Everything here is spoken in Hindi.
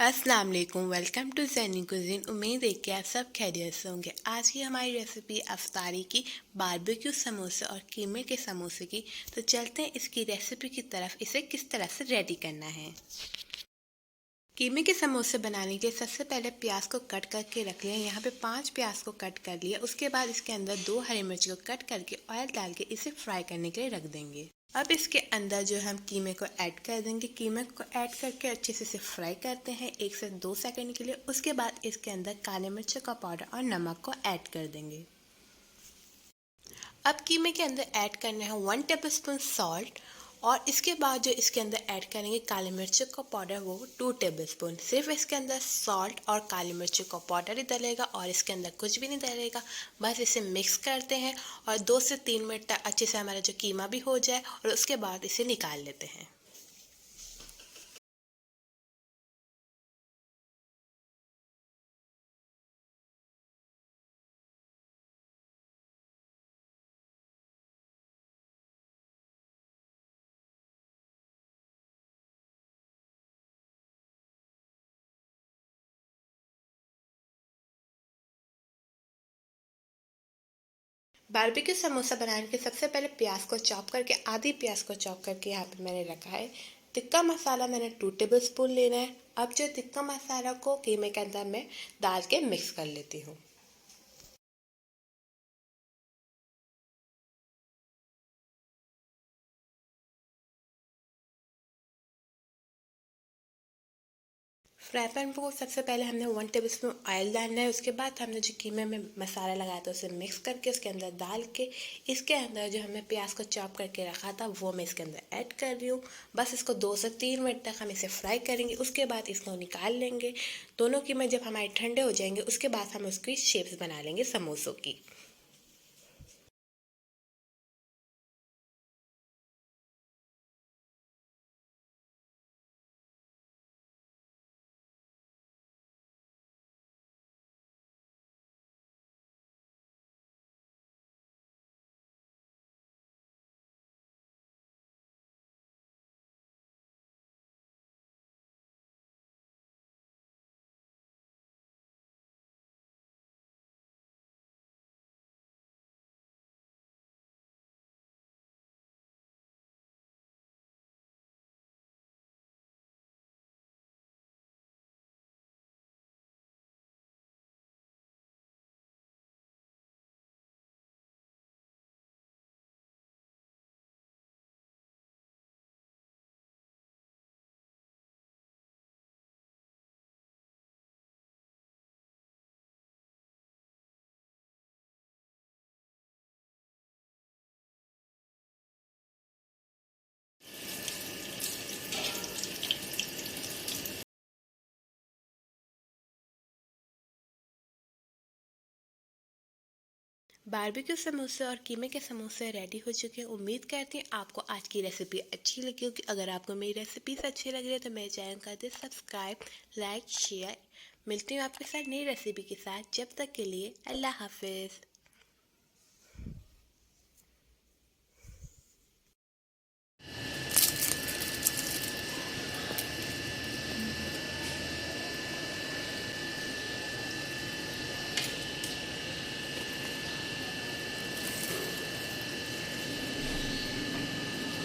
अस्सलाम वालेकुम, वेलकम टू ज़ेनी कुज़ीन। उम्मीद है कि आप सब खैरियत से होंगे। आज की हमारी रेसिपी अफ्तारी की बारबेक्यू समोसे और कीमे के समोसे की। तो चलते हैं इसकी रेसिपी की तरफ, इसे किस तरह से रेडी करना है। कीमे के समोसे बनाने के लिए सबसे पहले प्याज को कट करके रख लिया। यहाँ पे 5 प्याज को कट कर लिया। उसके बाद इसके अंदर 2 हरी मिर्च को कट करके ऑयल डाल के इसे फ्राई करने के लिए रख देंगे। अब इसके अंदर जो हम कीमे को ऐड कर देंगे। कीमे को ऐड करके अच्छे से इसे फ्राई करते हैं 1 से 2 सेकंड के लिए। उसके बाद इसके अंदर काले मिर्च का पाउडर और नमक को ऐड कर देंगे। अब कीमे के अंदर ऐड करना है 1 टेबलस्पून सॉल्ट, और इसके बाद जो इसके अंदर ऐड करेंगे काली मिर्च का पाउडर, वो 2 टेबलस्पून। सिर्फ इसके अंदर सॉल्ट और काली मिर्च का पाउडर ही डलेगा और इसके अंदर कुछ भी नहीं डलेगा। बस इसे मिक्स करते हैं और 2 से 3 मिनट तक अच्छे से हमारा जो कीमा भी हो जाए और उसके बाद इसे निकाल लेते हैं। बारबेक्यू समोसा बनाने के सबसे पहले प्याज को चॉप करके, आधी प्याज को चॉप करके यहाँ पे मैंने रखा है। टिक्का मसाला मैंने 2 टेबलस्पून लेना है। अब जो टिक्का मसाला को कीमे के अंदर मैं डाल के मिक्स कर लेती हूँ। फ्राई पैन को सबसे पहले हमने 1 टेबलस्पून ऑयल डालना है। उसके बाद हमने जो कीमे में मसाला लगाया था उसे मिक्स करके उसके अंदर डाल के, इसके अंदर जो हमने प्याज को चॉप करके रखा था वो मैं इसके अंदर ऐड कर रही हूँ। बस इसको 2 से 3 मिनट तक हम इसे फ्राई करेंगे। उसके बाद इसको निकाल लेंगे। दोनों कीमे जब हमारे ठंडे हो जाएंगे उसके बाद हम उसकी शेप्स बना लेंगे समोसों की। बारबेक्यू समोसे और कीमे के समोसे रेडी हो चुके हैं। उम्मीद करती हैं आपको आज की रेसिपी अच्छी लगी होगी। अगर आपको मेरी रेसिपीज अच्छी लग रही है तो मेरे चैनल कर दे सब्सक्राइब, लाइक, शेयर। मिलती हूँ आपके साथ नई रेसिपी के साथ। जब तक के लिए अल्लाह हाफिज़।